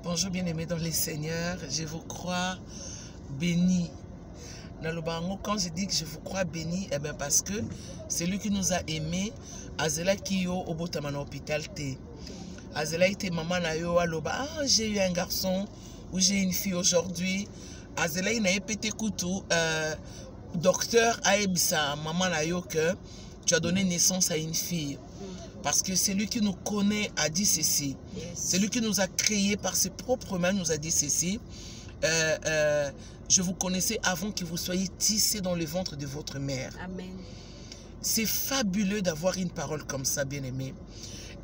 Bonjour bien-aimés dans les Seigneurs, je vous crois béni. Quand je dis que je vous crois béni, eh bien parce que c'est lui qui nous a aimés. Azela Kiyo Obotamana hôpital T. Azela était maman na yo aloba. Ah, j'ai eu un garçon ou j'ai une fille aujourd'hui. Azela il n'a pété couteau. Docteur Aebisa maman na yo que tu as donné naissance à une fille. Parce que c'est lui qui nous connaît a dit ceci. Yes. C'est lui qui nous a créé par ses propres mains, nous a dit ceci. Je vous connaissais avant que vous soyez tissés dans le ventre de votre mère. Amen. C'est fabuleux d'avoir une parole comme ça, bien-aimé.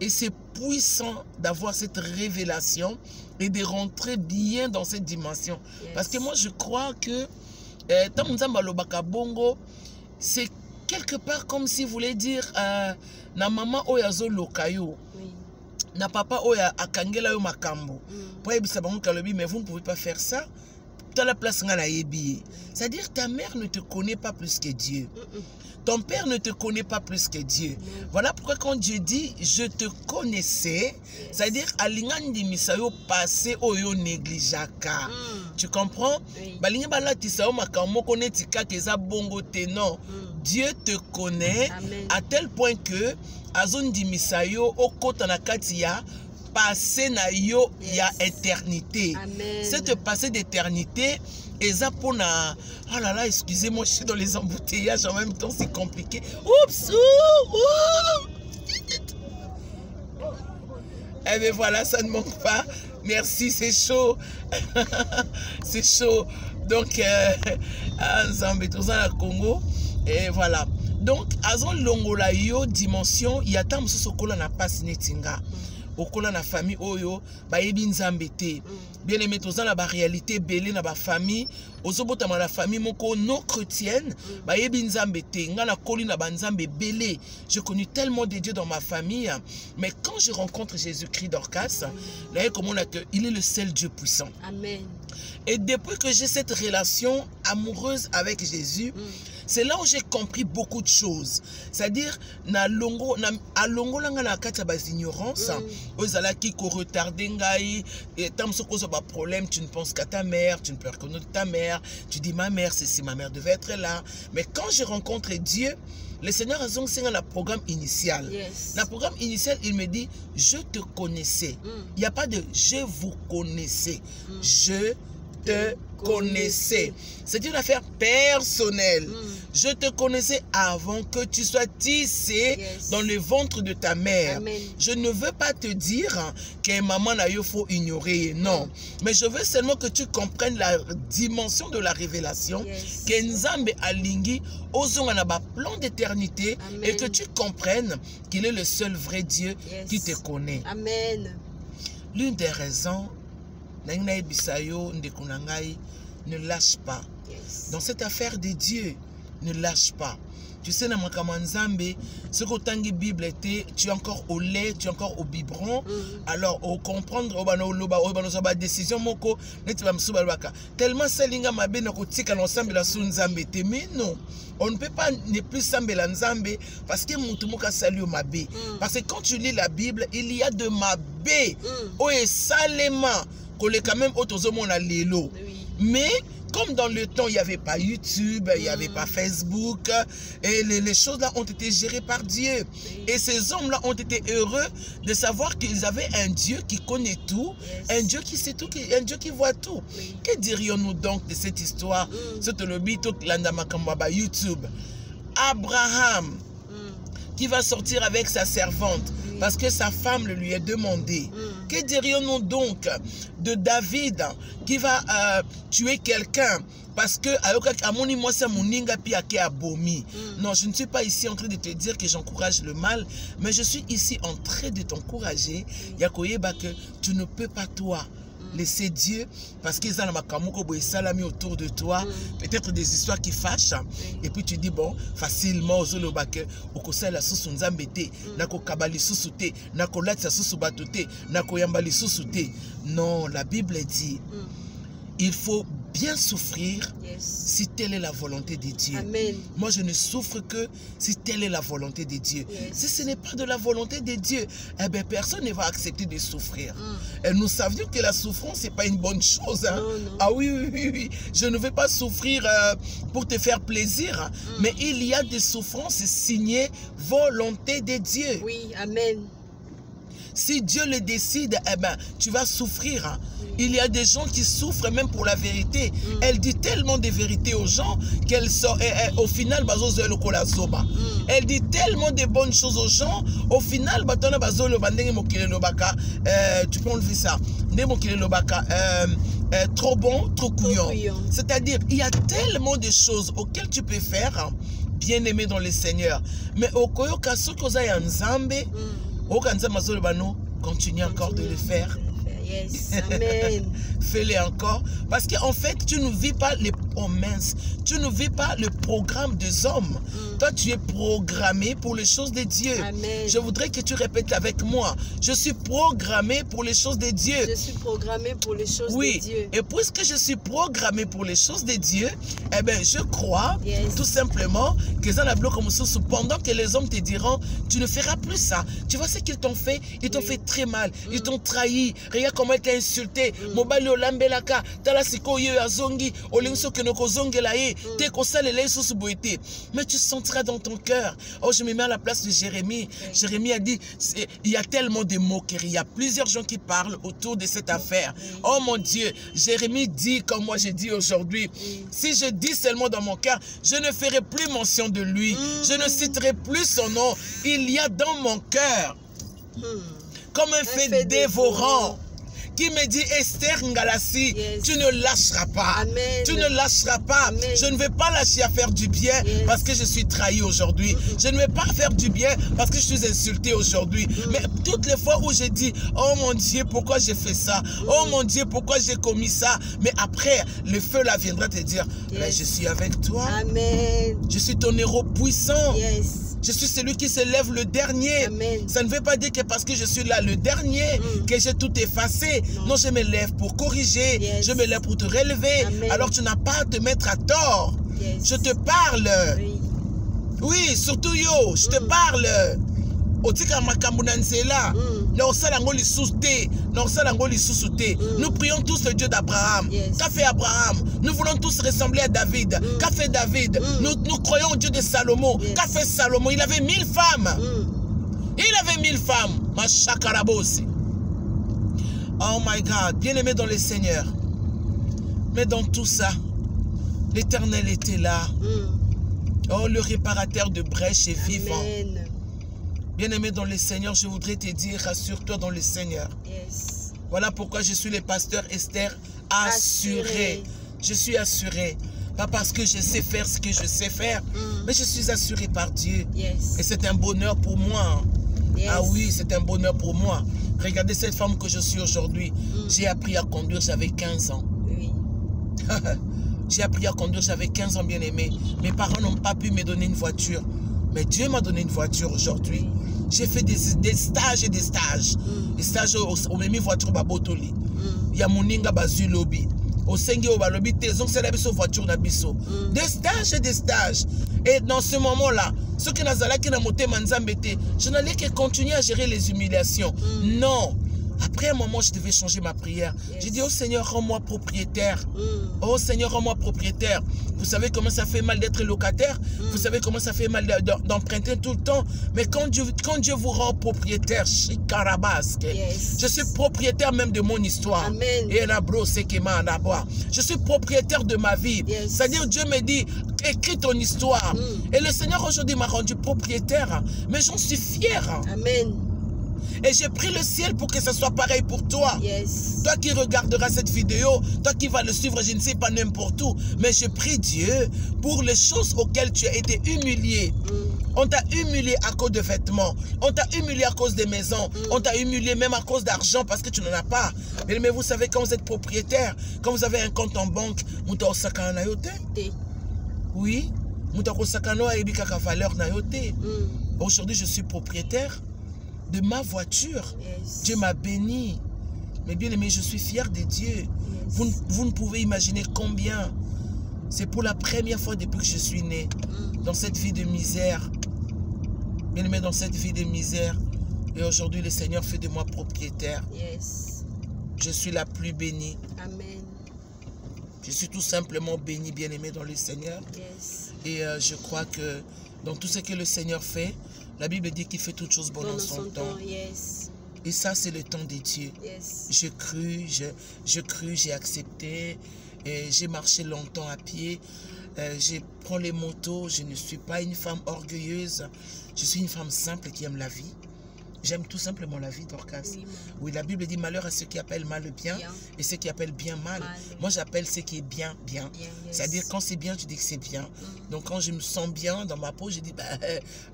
Et c'est puissant d'avoir cette révélation et de rentrer bien dans cette dimension. Yes. Parce que moi, je crois que c'est quelque part comme si vous voulez dire na maman oyazo lokayo na papa oya akangela yo makambo pour ebisa bango kalobi mais vous ne pouvez pas faire ça dans la place nga na yebi. C'est-à-dire ta mère ne te connaît pas plus que Dieu. Ton père ne te connaît pas plus que Dieu. Voilà pourquoi quand Dieu dit je te connaissais, c'est-à-dire alingandi misayo passé oyo négligeaka. Tu comprends? Balinga bala tisao makambo konetika keza bongo te non. Dieu te connaît. Amen. À tel point que azondi misayo okota na kati ya passé na yo ya éternité. Cette passé d'éternité et ça pour na oh là là excusez-moi je suis dans les embouteillages en même temps c'est compliqué. Oups. Eh bien voilà ça ne manque pas. Merci c'est chaud. C'est chaud. Donc ensemble tous en Congo et voilà. Donc azon longola yo dimension il y a tant sokola na passe netinga. Okola na famille oyo ba yebi nzambe te. Bien aimé toza na ba réalité belé na ba famille ozobota na famille moko non chrétienne ba yebi nzambe te nga na koli na ba nzambe belé. Je connais tellement de Dieu dans ma famille mais quand je rencontre Jésus-Christ d'Orcas là comment on que il est le seul Dieu puissant. Amen. Et depuis que j'ai cette relation amoureuse avec Jésus, c'est là où j'ai compris beaucoup de choses. C'est-à-dire, na longo langa na kata bas ignorance, ozala ki ko retarder ngai, et tant ce cause pas problème, tu ne penses qu'à ta mère, tu ne peux reconnaître ta mère, tu dis ma mère, c'est si ma mère devait être là. Mais quand j'ai rencontré Dieu, le Seigneur a zonga le programme initial. Yes. Le programme initial, il me dit, je te connaissais. Il n'y a pas de je vous connaissais. Je te connaissais. C'est une affaire personnelle. Je te connaissais avant que tu sois tissé dans le ventre de ta mère. Amen. Je ne veux pas te dire que maman n'a eu faut ignorer, non. Mais je veux seulement que tu comprennes la dimension de la révélation. Que Nzambe alingi ozonga na ba plan d'éternité et que tu comprennes qu'il est le seul vrai Dieu qui te connaît. Amen. L'une des raisons ne lâche pas. Dans cette affaire de Dieu, ne lâche pas. Tu sais, dans Makamanzambe, ce que tu Bible était, tu es encore au lait, tu es encore au biberon. Alors, au comprendre, au décision, tellement Salinga Mabe n'a pas ensemble la Sunzambe. Mais non, on ne peut pas ne plus sambé la Nzambe parce que Moutumoka salut Mabe. Parce que quand tu lis la Bible, il y a de Mabe. Oh, et salement. Quand même mais comme dans le temps il n'y avait pas YouTube, il n'y avait pas Facebook et les choses là ont été gérées par Dieu et ces hommes là ont été heureux de savoir qu'ils avaient un Dieu qui connaît tout, un Dieu qui sait tout, un Dieu qui voit tout. Que dirions-nous donc de cette histoire? YouTube, Abraham qui va sortir avec sa servante parce que sa femme le lui a demandé. Que dirions-nous donc de David qui va tuer quelqu'un parce que non, je ne suis pas ici en train de te dire que j'encourage le mal, mais je suis ici en train de t'encourager. Yakoyeba que tu ne peux pas toi laisser Dieu parce qu'ils ont un salami autour de toi, peut-être des histoires qui fâchent et puis tu dis bon facilement aux olobake okosa la susu nzambete nako kabali susute nako latsa susu batote nako yambali susute. Non, la Bible dit il faut bien souffrir si telle est la volonté de Dieu. Amen. Moi, je ne souffre que si telle est la volonté de Dieu. Si ce n'est pas de la volonté de Dieu, eh bien, personne ne va accepter de souffrir. Et nous savions que la souffrance, ce n'est pas une bonne chose. Hein? Non. Ah oui, oui, oui, oui. Je ne vais pas souffrir pour te faire plaisir, mais il y a des souffrances signées volonté de Dieu. Oui, amen. Si Dieu le décide, eh ben, tu vas souffrir. Il y a des gens qui souffrent même pour la vérité. Elle dit tellement de vérités aux gens qu'elle sort. Au final, elle dit tellement de bonnes choses aux gens. Au final, tu peux enlever ça. Trop bon, trop couillon. C'est-à-dire, il y a tellement de choses auxquelles tu peux faire, bien aimé dans le Seigneur. Mais au koyoka sokoza ya nzambe, continue encore de le faire. Yes, amen. Fais-le encore. Parce qu'en fait, tu ne vis pas les promesses. Tu ne vis pas le programme des hommes. Toi, tu es programmé pour les choses de Dieu. Amen. Je voudrais que tu répètes avec moi. Je suis programmé pour les choses de Dieu. Je suis programmé pour les choses de Dieu. Et puisque je suis programmé pour les choses de Dieu, eh bien, je crois tout simplement que pendant que les hommes te diront, tu ne feras plus ça. Tu vois ce qu'ils t'ont fait? Ils t'ont fait très mal. Ils t'ont trahi. Regarde comment ils t'ont insulté. Mobali olambelaka, tala sikoyo azongi, olenso kenoko zongelaye, te kosalele susu boité. Mais tu sentiras dans ton cœur. Oh, je me mets à la place de Jérémie. Jérémie a dit, il y a tellement de moqueries. Il y a plusieurs gens qui parlent autour de cette affaire. Oh mon Dieu, Jérémie dit comme moi j'ai dit aujourd'hui, si je dis seulement dans mon cœur, je ne ferai plus mention de lui. Je ne citerai plus son nom. Il y a dans mon cœur comme un fait dévorant qui me dit, Esther Ngalassi, tu ne lâcheras pas. Amen. Tu ne lâcheras pas. Amen. Je ne vais pas lâcher à faire du bien parce que je suis trahi aujourd'hui. Je ne vais pas faire du bien parce que je suis insulté aujourd'hui. Mais toutes les fois où j'ai dit, oh mon Dieu, pourquoi j'ai fait ça? Oh mon Dieu, pourquoi j'ai commis ça? Mais après, le feu là viendra te dire, mais je suis avec toi. Amen. Je suis ton héros puissant. Yes. Je suis celui qui se lève le dernier. Amen. Ça ne veut pas dire que parce que je suis là le dernier, que j'ai tout effacé. Non, je me lève pour corriger. Je me lève pour te relever. Amen. Alors tu n'as pas à te mettre à tort. Je te parle. Oui, surtout yo, je te parle. Nous prions tous le Dieu d'Abraham. Qu'a fait Abraham? Nous voulons tous ressembler à David. Qu'a fait David? Nous croyons au Dieu de Salomon. Qu'a fait Salomon? Il avait 1000 femmes. Il avait 1000 femmes. Machakarabosi. Oh my God, bien-aimé dans le Seigneur. Mais dans tout ça, l'Éternel était là. Oh, le réparateur de brèches est vivant. Amen. Bien-aimé dans le Seigneur, je voudrais te dire, rassure-toi dans le Seigneur. Yes. Voilà pourquoi je suis le pasteur Esther assuré. Je suis assuré. Pas parce que je sais faire ce que je sais faire, mais je suis assuré par Dieu. Yes. Et c'est un bonheur pour moi. Yes. Ah oui, c'est un bonheur pour moi. Regardez cette femme que je suis aujourd'hui. J'ai appris à conduire, j'avais 15 ans. Oui. J'ai appris à conduire, j'avais 15 ans, bien aimé. Mes parents n'ont pas pu me donner une voiture. Mais Dieu m'a donné une voiture aujourd'hui. J'ai fait des stages et des stages. Des stages au même voiture babotoli. Il y a moninga bazu lobby. Au sengi au balobi tezong c'est la voiture na biso. Des stages et des stages. Et dans ce moment-là, ce qui n'a pas qui n'a monté manzambete, je n'allais que continuer à gérer les humiliations. Non. Après un moment, je devais changer ma prière. J'ai dit, oh Seigneur, rends-moi propriétaire. Oh Seigneur, rends-moi propriétaire. Vous savez comment ça fait mal d'être locataire? Vous savez comment ça fait mal d'emprunter tout le temps? Mais quand Dieu vous rend propriétaire, je suis propriétaire même de mon histoire. Amen. Je suis propriétaire de ma vie. C'est-à-dire, Dieu me dit, écris ton histoire. Et le Seigneur aujourd'hui m'a rendu propriétaire. Mais j'en suis fier. Amen. Et j'ai pris le ciel pour que ce soit pareil pour toi. Yes. Toi qui regarderas cette vidéo, toi qui vas le suivre, je ne sais pas n'importe où. Mais je prie Dieu pour les choses auxquelles tu as été humilié. On t'a humilié à cause de vêtements. On t'a humilié à cause des maisons. On t'a humilié même à cause d'argent parce que tu n'en as pas. Mais vous savez, quand vous êtes propriétaire, quand vous avez un compte en banque, oui, aujourd'hui je suis propriétaire de ma voiture. Dieu m'a béni. Mais bien aimé, je suis fier de Dieu. Vous ne pouvez imaginer combien. C'est pour la première fois depuis que je suis né dans cette vie de misère. Bien aimé, dans cette vie de misère. Et aujourd'hui, le Seigneur fait de moi propriétaire. Je suis la plus bénie. Amen. Je suis tout simplement béni, bien aimé dans le Seigneur. Et je crois que dans tout ce que le Seigneur fait, la Bible dit qu'il fait toutes choses bonnes en son temps. Et ça, c'est le temps de Dieu. Je crus, j'ai accepté. J'ai marché longtemps à pied. Je prends les motos. Je ne suis pas une femme orgueilleuse. Je suis une femme simple qui aime la vie. J'aime tout simplement la vie, Dorcas. Oui, la Bible dit malheur à ceux qui appellent mal bien et ceux qui appellent bien mal. Moi, j'appelle ce qui est bien, bien. C'est-à-dire, quand c'est bien, je dis que c'est bien. Donc, quand je me sens bien dans ma peau, je dis,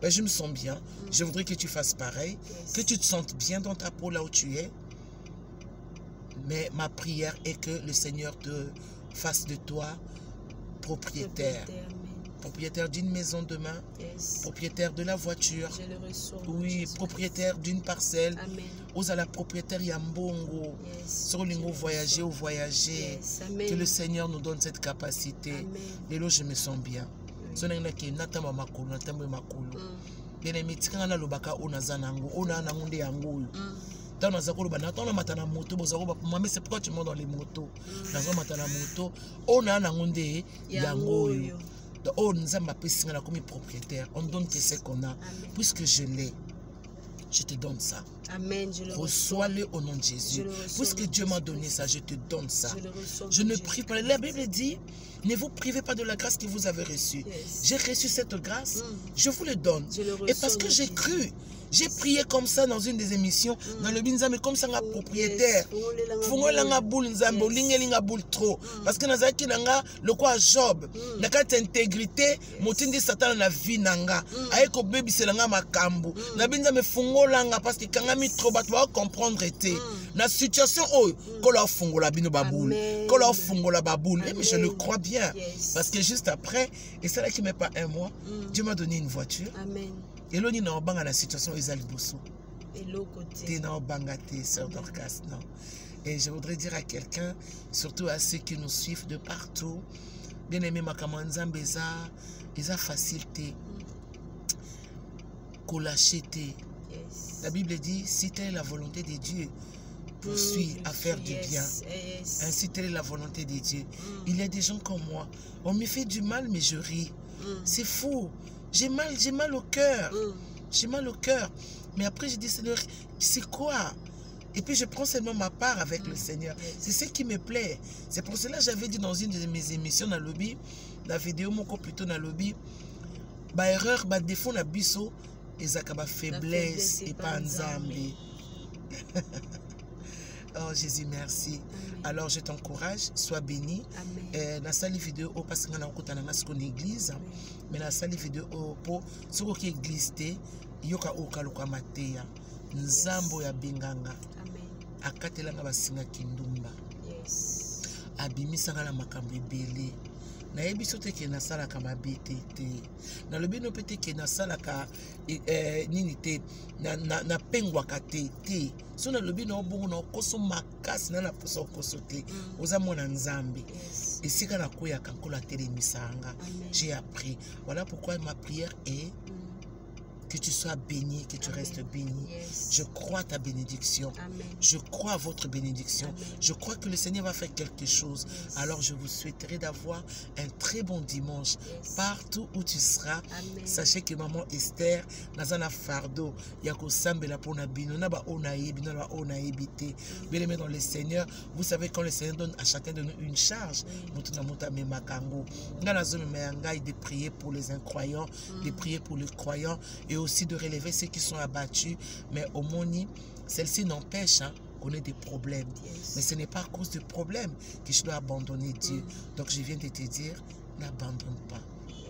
je me sens bien. Je voudrais que tu fasses pareil, que tu te sentes bien dans ta peau là où tu es. Mais ma prière est que le Seigneur te fasse de toi propriétaire. Propriétaire d'une maison demain, propriétaire de la voiture, oui, propriétaire d'une parcelle, aux à la propriétaire Yambongo, sur l'ingo voyager ou voyager, que le Seigneur nous donne cette capacité. Et là, je me sens bien. C'est pourquoi tu montes dans les motos. Oh, nous avons comme propriétaire. On donne ce qu'on a. Puisque je l'ai, je te donne ça. Amen. Reçois-le au nom de Jésus. Puisque Dieu m'a donné ça, je te donne ça. Je ne prie pas. La Bible dit, ne vous privez pas de la grâce que vous avez reçue. J'ai reçu cette grâce, je vous le donne. Et parce que j'ai cru, j'ai prié comme ça dans une des émissions, dans le Binzame, comme ça, un propriétaire. Parce que dans le quoi Job, la carte intégrité, motindi Satan la vie nanga, aeko baby selanga makambu. Na Binzame fungolanga parce que quand mi trop batwa comprendre été. La situation oh, kola fungola bino baboul, kola fungola baboul. Mais je le crois bien, parce que juste après, et c'est là qui met pas un mois, Dieu m'a donné une voiture. Amen. Et là, on a la situation où ils allaient bosser. Et l'autre côté. Sœur Dorcas, non. Et je voudrais dire à quelqu'un, surtout à ceux qui nous suivent de partout, bien aimé ma camanzambe, ils ont facilité. Colachete. La Bible dit, si telle est la volonté de Dieu, poursuis à faire du bien. Ainsi telle est la volonté de Dieu. Il y a des gens comme moi. On me fait du mal, mais je ris. C'est fou. J'ai mal au cœur. J'ai mal au cœur. Mais après, je dis, Seigneur, c'est quoi? Et puis, je prends seulement ma part avec le Seigneur. C'est ce qui me plaît. C'est pour cela que j'avais dit dans une de mes émissions dans le lobby, la vidéo, mon plutôt dans le lobby, bah erreur, bah défaut, na biso, et zakaba faiblesse, et pas nzambe. Oh Jésus, merci. Amen. Alors je t'encourage, sois béni. Dans la salle vidéo, parce que nous avons une église, mais dans la salle vidéo, pour ce qui est église, il y a un matéa, nzambo ya benganga, akatela nga basinga kindumba, abimisanga la makambo belé. Na yebi sote ke na sala ka mabete te na lobi no pete ke na sala ka nini te na pengwa ka te so na lobi no bongo na koso makasi na poso koso te oza mona nzambe esika na koya kankola telemisanga. J'ai appris. Voilà pourquoi ma prière est que tu sois béni, que tu restes béni. Je crois à ta bénédiction. Je crois à votre bénédiction. Je crois que le Seigneur va faire quelque chose. Alors je vous souhaiterais d'avoir un très bon dimanche. Partout où tu seras, sachez que maman Esther, Nazana Fardo, Yako Sambela Pona Bino, Naba Onaïbi, Naba Onaïbité. Bien aimé dans le Seigneur, vous savez quand le Seigneur donne à chacun de nous une charge, de prier pour les incroyants, de prier pour les croyants, et aussi de relever ceux qui sont abattus. Mais au Moni, celle-ci n'empêche qu'on ait des problèmes. Mais ce n'est pas à cause de problèmes que je dois abandonner Dieu. Donc je viens de te dire, n'abandonne pas,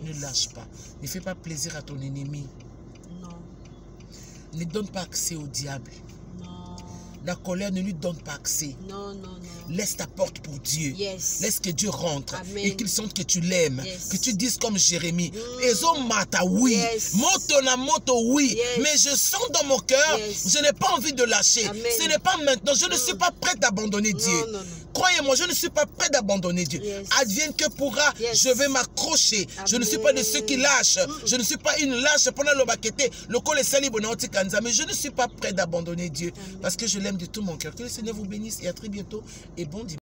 ne lâche pas. Ne fais pas plaisir à ton ennemi. Non. Ne donne pas accès au diable. Non. La colère ne lui donne pas accès. Non, non, non. Laisse ta porte pour Dieu. Yes. Laisse que Dieu rentre. Amen. Et qu'il sente que tu l'aimes. Yes. Que tu dises comme Jérémie. Ezo mata, oui. Yes. Moto na moto, oui. Yes. Mais je sens dans mon cœur, Yes. je n'ai pas envie de lâcher. Amen. Ce n'est pas maintenant. Je ne suis pas prête d'abandonner Dieu. Non, non, non. Croyez-moi, je ne suis pas prêt d'abandonner Dieu. Yes. Advienne que pourra, Yes. je vais m'accrocher. Je ne suis Amen. pas de ceux qui lâchent. Je ne suis pas une lâche pendant le baqueté. Le col est sali, mais je ne suis pas prêt d'abandonner Dieu. Amen. Parce que je l'aime de tout mon cœur. Que le Seigneur vous bénisse et à très bientôt. Et bon dimanche.